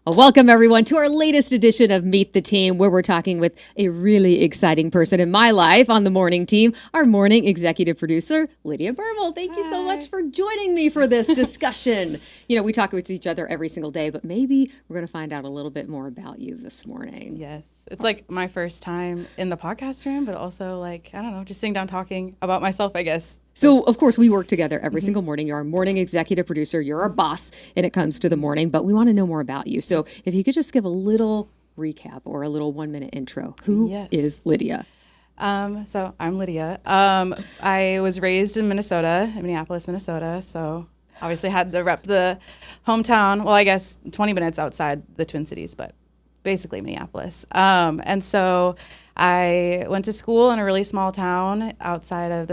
Well, welcome everyone to our latest edition of Meet the Team, where we're talking with a really exciting person in my life on the morning team, our morning executive producer, Lydia Bermel. Thank you so much for joining me for this discussion. We talk with each other every single day, but maybe we're going to find out a little bit more about you this morning. Yes. It's like my first time in the podcast room, but also just sitting down talking about myself, I guess. So, of course, we work together every single morning. You're our morning executive producer. You're our boss when it comes to the morning, but we want to know more about you. So if you could just give a little recap or a little 1-minute intro. Who is Lydia? So I'm Lydia. I was raised in Minneapolis, Minnesota. So obviously had to rep the hometown. Well, I guess 20 minutes outside the Twin Cities, but basically Minneapolis. And so I went to school in a really small town outside of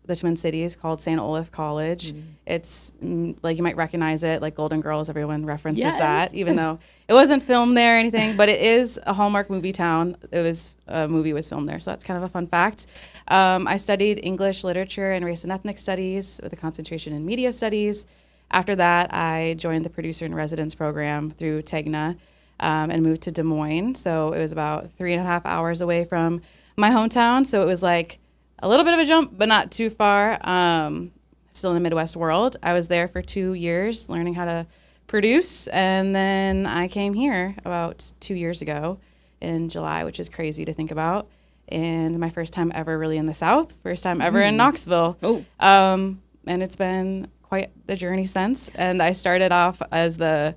the Twin Cities called St. Olaf College. It's like you might recognize it, like Golden Girls. Everyone references that, even though it wasn't filmed there or anything. But it is a Hallmark movie town. A movie was filmed there, so that's kind of a fun fact. I studied English literature and race and ethnic studies with a concentration in media studies. After that, I joined the producer in residence program through TEGNA and moved to Des Moines. So it was about 3.5 hours away from my hometown. So it was like a little bit of a jump, but not too far. Still in the Midwest world. I was there for 2 years learning how to produce. And then I came here about 2 years ago in July, which is crazy to think about. And my first time ever really in the South, first time ever in Knoxville. And it's been quite the journey since. And I started off as the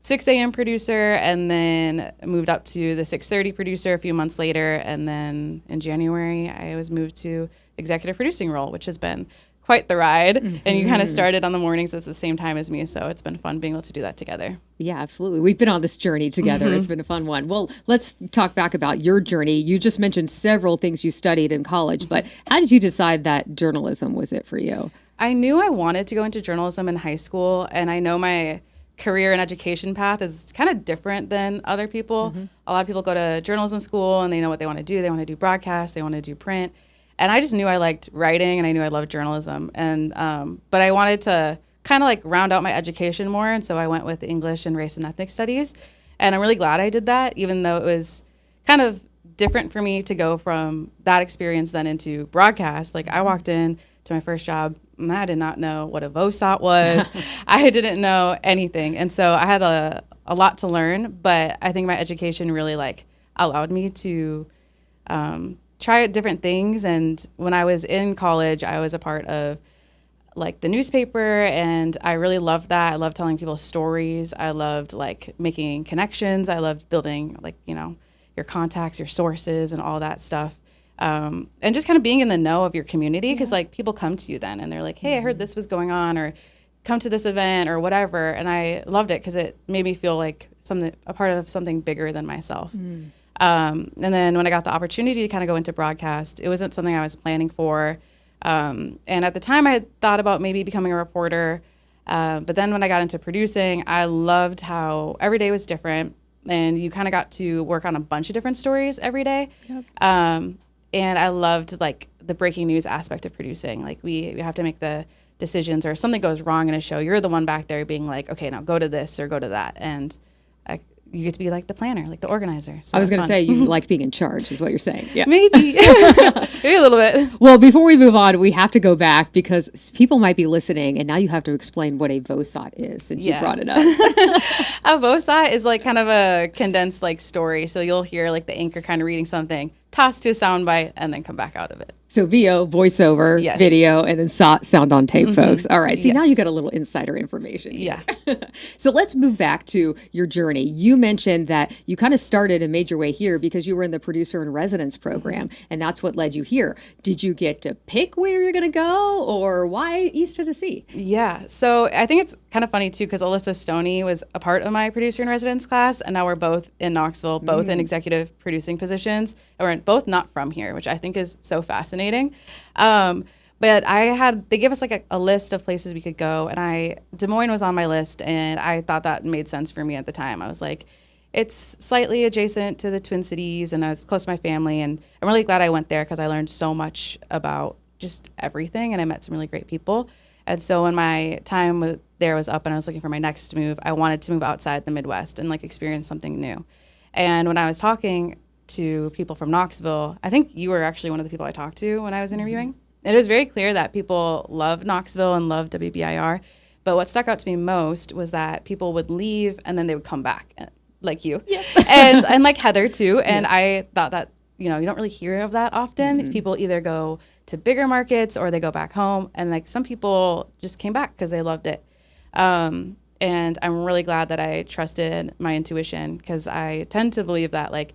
6 a.m. producer and then moved up to the 6:30 producer a few months later. And then in January, I was moved to executive producing role, which has been quite the ride. And you kind of started on the mornings at the same time as me. So it's been fun being able to do that together. Yeah, absolutely. We've been on this journey together. It's been a fun one. Well, let's talk back about your journey. You just mentioned several things you studied in college, but how did you decide that journalism was it for you? I knew I wanted to go into journalism in high school, and I know my career and education path is kind of different than other people. A lot of people go to journalism school and they know what they want to do. They want to do broadcast, they want to do print. And I just knew I liked writing and I knew I loved journalism. And but I wanted to kind of like round out my education more. And so I went with English and race and ethnic studies. And I'm really glad I did that, even though it was kind of different for me to go from that experience then into broadcast. Like I walked in to my first job, and I did not know what a VOSOT was. I didn't know anything. And so I had a lot to learn, but I think my education really allowed me to try different things. And when I was in college, I was a part of the newspaper, and I really loved that. I loved telling people stories. I loved making connections. I loved building your contacts, your sources, and all that stuff. And just kind of being in the know of your community, because people come to you then and they're like, hey, I heard this was going on, or come to this event or whatever. And I loved it because it made me feel like a part of something bigger than myself. And then when I got the opportunity to kind of go into broadcast, it wasn't something I was planning for. And at the time I had thought about maybe becoming a reporter. But then when I got into producing, I loved how every day was different, and you kind of got to work on a bunch of different stories every day. And I loved the breaking news aspect of producing. We have to make the decisions, or if something goes wrong in a show, you're the one back there being like, okay, now go to this or go to that. And you get to be the planner, the organizer. So I was going to say you like being in charge is what you're saying. Yeah. Maybe. Maybe a little bit. Well, before we move on, we have to go back because people might be listening, and now you have to explain what a VOSOT is since you brought it up. A VOSOT is kind of a condensed story. So you'll hear the anchor kind of reading something, toss to a soundbite, and then come back out of it. So VO, voiceover, video, and then sound on tape, folks. All right. See, now you got a little insider information here. Yeah. So let's move back to your journey. You mentioned that you kind of started and made your way here because you were in the producer in residence program, and that's what led you here. Did you get to pick where you're going to go, or why East Tennessee? Yeah. So I think it's kind of funny, too, because Alyssa Stoney was a part of my producer in residence class, and now we're both in Knoxville, both in executive producing positions. And we're both not from here, which I think is so fascinating. But they gave us a list of places we could go, and Des Moines was on my list, and I thought that made sense for me at the time. I was like, it's slightly adjacent to the Twin Cities, and I was close to my family, and I'm really glad I went there because I learned so much about just everything, and I met some really great people. And so when my time with there was up and I was looking for my next move, I wanted to move outside the Midwest and like experience something new. And when I was talking to people from Knoxville, I think you were actually one of the people I talked to when I was interviewing. It was very clear that people love Knoxville and love WBIR. But what stuck out to me most was that people would leave and then they would come back, like you, Yep. and like Heather too. And Yep. I thought that, you don't really hear of that often. People either go to bigger markets or they go back home. And like some people just came back because they loved it. And I'm really glad that I trusted my intuition, because I tend to believe that like,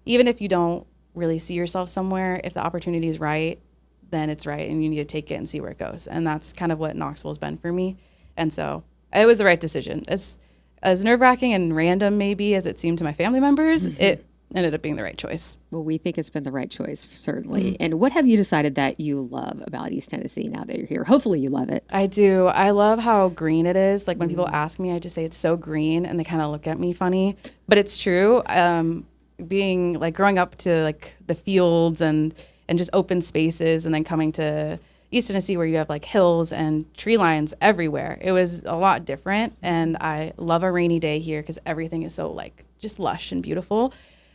even if you don't really see yourself somewhere, if the opportunity is right, then it's right and you need to take it and see where it goes. And that's kind of what Knoxville's been for me. And so it was the right decision. As nerve-wracking and random maybe as it seemed to my family members, it ended up being the right choice. Well, we think it's been the right choice, certainly. And what have you decided that you love about East Tennessee now that you're here? Hopefully you love it. I do. I love how green it is. Like when people ask me, I just say it's so green and they kind of look at me funny, but it's true. Being like growing up to like the fields and just open spaces, and then coming to East Tennessee where you have like hills and tree lines everywhere. It was a lot different, and I love a rainy day here because everything is so like just lush and beautiful.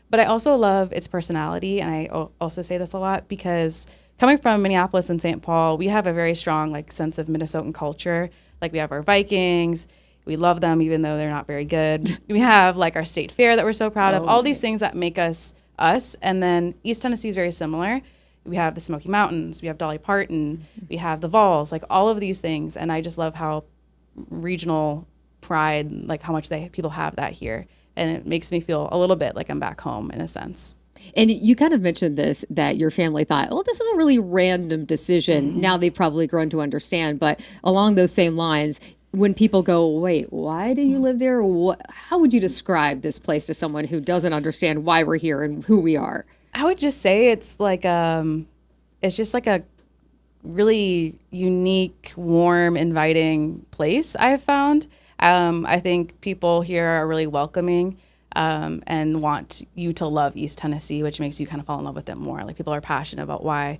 But I also love its personality, and I also say this a lot because coming from Minneapolis and St. Paul, we have a very strong like sense of Minnesotan culture. Like we have our Vikings. We love them even though they're not very good. We have like our state fair that we're so proud of. All these things that make us us. And then East Tennessee is very similar. We have the Smoky Mountains, we have Dolly Parton, we have the Vols, like all of these things. And I just love how regional pride, like how much people have that here. And it makes me feel a little bit like I'm back home in a sense. And you kind of mentioned this, that your family thought, oh, this is a really random decision. Now they've probably grown to understand. But along those same lines, when people go, wait, why do you live there? How would you describe this place to someone who doesn't understand why we're here and who we are? I would just say it's like it's just like a really unique, warm, inviting place I've found. I think people here are really welcoming and want you to love East Tennessee, which makes you kind of fall in love with it more. Like people are passionate about why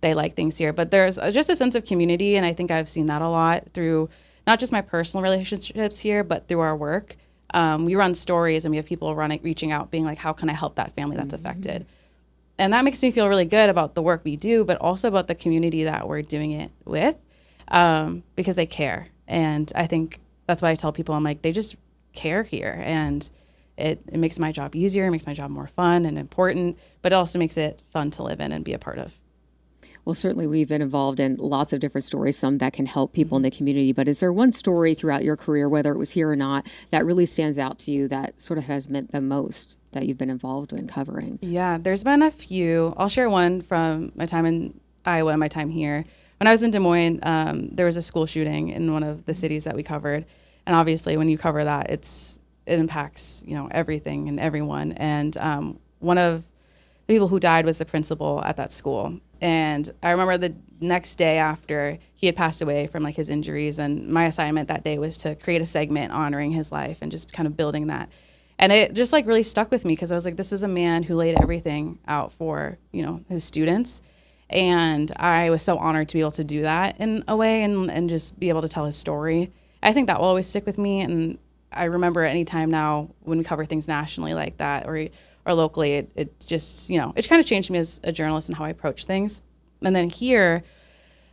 they like things here. But there's just a sense of community, and I think I've seen that a lot through not just my personal relationships here, but through our work. We run stories, and we have people reaching out, being like, how can I help that family that's affected? And that makes me feel really good about the work we do, but also about the community that we're doing it with, because they care. And I think that's why I tell people, I'm like, they just care here. And it makes my job easier, it makes my job more fun and important, but it also makes it fun to live in and be a part of. Well, certainly we've been involved in lots of different stories, some that can help people in the community. But is there one story throughout your career, whether it was here or not, that really stands out to you that sort of has meant the most that you've been involved in covering? Yeah, there's been a few. I'll share one from my time in Iowa and my time here. When I was in Des Moines, there was a school shooting in one of the cities that we covered. And obviously when you cover that, it impacts, everything and everyone. And one of the people who died was the principal at that school. And I remember the next day after he had passed away from like his injuries, and my assignment that day was to create a segment honoring his life and just kind of building that. And it just like really stuck with me because I was like, this was a man who laid everything out for, his students. And I was so honored to be able to do that in a way and just be able to tell his story. I think that will always stick with me. And I remember any time now when we cover things nationally like that or locally, it just, it kind of changed me as a journalist and how I approach things. And then here,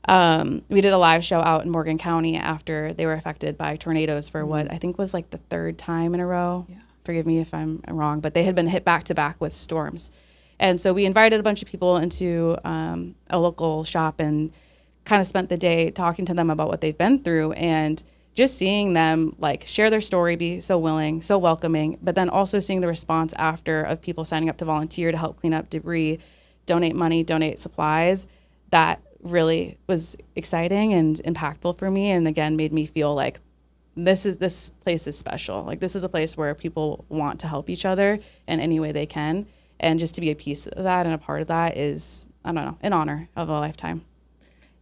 we did a live show out in Morgan County after they were affected by tornadoes for what I think was like the third time in a row. Yeah. Forgive me if I'm wrong, but they had been hit back to back with storms. And so we invited a bunch of people into a local shop and kind of spent the day talking to them about what they've been through, and just seeing them like share their story, be so willing, so welcoming, but then also seeing the response after of people signing up to volunteer to help clean up debris, donate money, donate supplies. That really was exciting and impactful for me, and again made me feel like this place is special. Like this is a place where people want to help each other in any way they can, and just to be a piece of that and a part of that is, I don't know, an honor of a lifetime.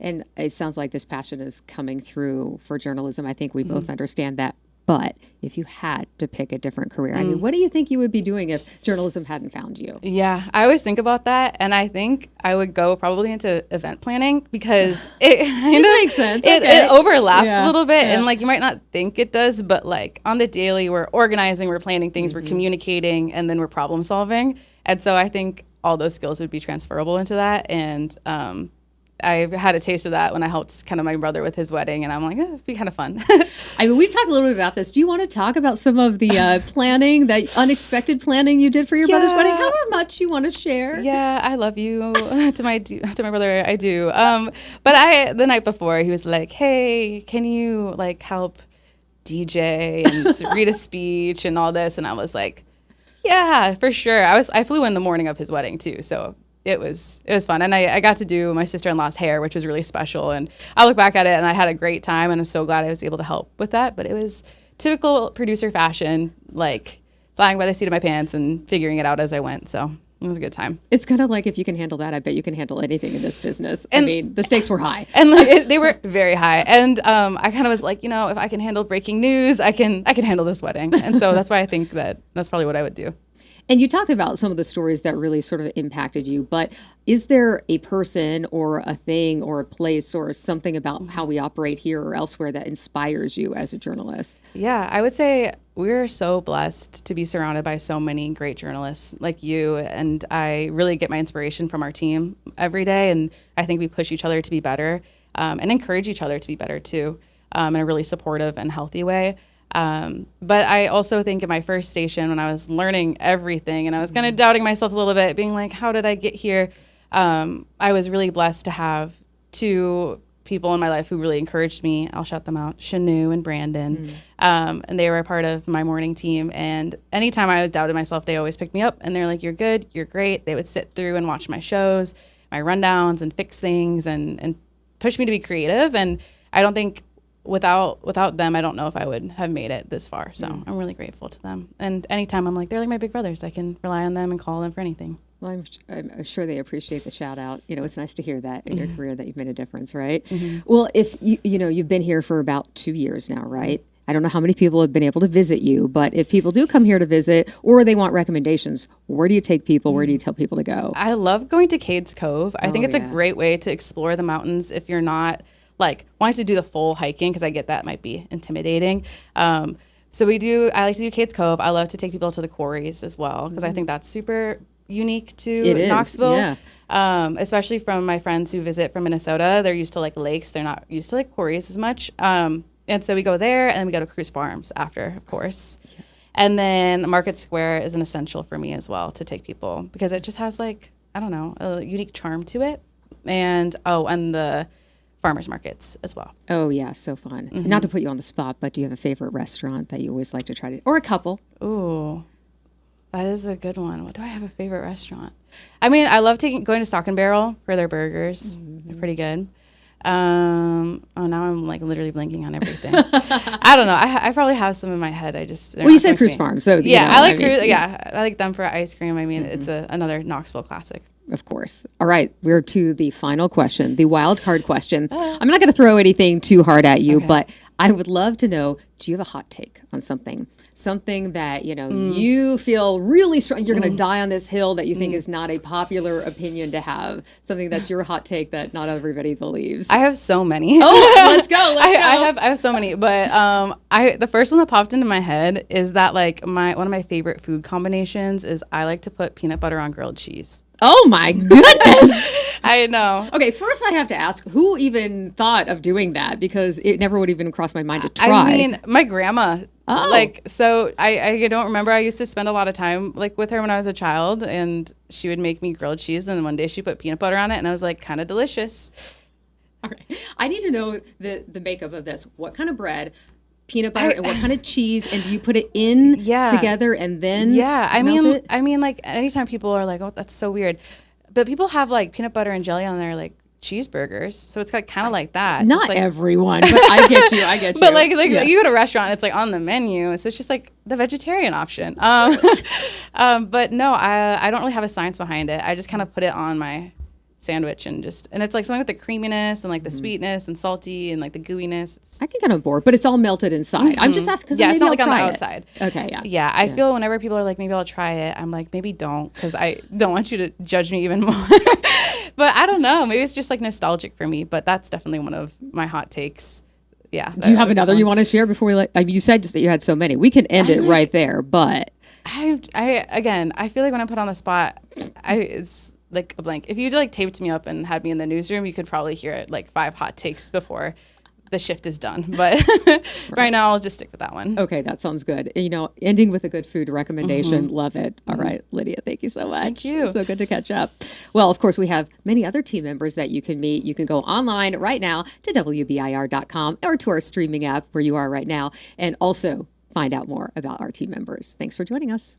And it sounds like this passion is coming through for journalism. I think we both understand that. But if you had to pick a different career, I mean, what do you think you would be doing if journalism hadn't found you? Yeah, I always think about that, and I think I would go probably into event planning because it kind of makes sense. It overlaps Yeah. a little bit, Yeah. and like you might not think it does, but like on the daily, we're organizing, we're planning things, we're communicating, and then we're problem solving. And so I think all those skills would be transferable into that, and I had a taste of that when I helped kind of my brother with his wedding, and I'm like, it'd be kind of fun. I mean, we've talked a little bit about this. Do you want to talk about some of the planning, that unexpected planning you did for your brother's wedding? However much you want to share. Yeah, I love you to my brother. I do. But the night before, he was like, "Hey, can you like help DJ and read a speech and all this?" And I was like, "Yeah, for sure." I flew in the morning of his wedding too, so it was fun, and I got to do my sister-in-law's hair, which was really special. And I look back at it, and I had a great time, and I'm so glad I was able to help with that. But it was typical producer fashion, like flying by the seat of my pants and figuring it out as I went. So it was a good time. It's kind of like, if you can handle that, I bet you can handle anything in this business. I mean, the stakes were high. And like, they were very high. And I kind of was like, if I can handle breaking news, I can handle this wedding. And so that's why I think that's probably what I would do. And you talked about some of the stories that really sort of impacted you, but is there a person or a thing or a place or something about how we operate here or elsewhere that inspires you as a journalist? Yeah, I would say we're so blessed to be surrounded by so many great journalists like you. And I really get my inspiration from our team every day. And I think we push each other to be better and encourage each other to be better too, in a really supportive and healthy way. But I also think in my first station, when I was learning everything and I was kind of doubting myself a little bit, being like, how did I get here? I was really blessed to have two people in my life who really encouraged me. I'll shout them out, Shanu and Brandon. And they were a part of my morning team. And anytime I was doubting myself, they always picked me up and they're like, you're good, you're great. They would sit through and watch my shows, my rundowns, and fix things and push me to be creative. And I don't think without them, I don't know if I would have made it this far. So I'm really grateful to them. And anytime I'm like, they're like my big brothers. I can rely on them and call them for anything. Well, I'm sure they appreciate the shout out. It's nice to hear that in your career that you've made a difference, right? Well, if you've been here for about 2 years now, right? I don't know how many people have been able to visit you, but if people do come here to visit or they want recommendations, where do you take people? Where do you tell people to go? I love going to Cades Cove. I think it's a great way to explore the mountains if you're not like wanting to do the full hiking, because I get that might be intimidating. So I like to do Cades Cove. I love to take people to the quarries as well, because I think that's super unique to Knoxville. Yeah. Especially from my friends who visit from Minnesota. They're used to like lakes. They're not used to like quarries as much. And so we go there, and then we go to Cruise Farms after, of course. Yeah. And then Market Square is an essential for me as well to take people, because it just has like, I don't know, a unique charm to it. And the farmers markets as well. Oh yeah, so fun. Not to put you on the spot, but do you have a favorite restaurant that you always like to try to, or a couple? Ooh, that is a good one. What do I have a favorite restaurant? I mean, I love going to Stock and Barrel for their burgers. They're pretty good. Now I'm like literally blinking on everything. I don't know. I probably have some in my head. Well, you said Cruise Farm, so yeah, I like Cruise. Yeah, I like them for ice cream. I mean, it's another Knoxville classic. Of course. All right, we're to the final question, the wild card question. I'm not going to throw anything too hard at you, but I would love to know, do you have a hot take on something? Something that, you feel really strong, you're going to die on this hill that you think is not a popular opinion to have. Something that's your hot take that not everybody believes. I have so many. Oh, let's go. I have so many, but the first one that popped into my head is that like one of my favorite food combinations is I like to put peanut butter on grilled cheese. Oh my goodness. I know. Okay, first I have to ask, who even thought of doing that? Because it never would even cross my mind to try. I mean, my grandma. Oh. Like, so I don't remember. I used to spend a lot of time like with her when I was a child, and she would make me grilled cheese, and one day she put peanut butter on it, and I was like, kind of delicious. All right. I need to know the makeup of this. What kind of bread? Peanut butter and what kind of cheese, and do you put it in together and then I mean like anytime people are like, oh, that's so weird, but people have like peanut butter and jelly on their like cheeseburgers, so it's like kind of like that. Not like, everyone, but I get you. But like you go to a restaurant, it's like on the menu, so it's just like the vegetarian option. But no, I don't really have a science behind it. I just kind of put it on my sandwich and it's like something with the creaminess and like the sweetness and salty and like the gooiness. I can get on board, but it's all melted inside. I'm just asking because Yeah, maybe it's not I'll like on the try it. outside. Okay, yeah. Yeah, I feel whenever people are like, maybe I'll try it, I'm like, maybe don't, because I don't want you to judge me even more. But I don't know. Maybe it's just like nostalgic for me, but that's definitely one of my hot takes. Yeah. Do you have another you want to share before we you said just that you had so many. We can end it right there, but I feel like when I put on the spot, it's like a blank. If you like taped me up and had me in the newsroom, you could probably hear it like 5 hot takes before the shift is done. But right now I'll just stick with that one. Okay, that sounds good. Ending with a good food recommendation. Love it. All right, Lydia, thank you so much. Thank you. So good to catch up. Well, of course, we have many other team members that you can meet. You can go online right now to WBIR.com or to our streaming app where you are right now, and also find out more about our team members. Thanks for joining us.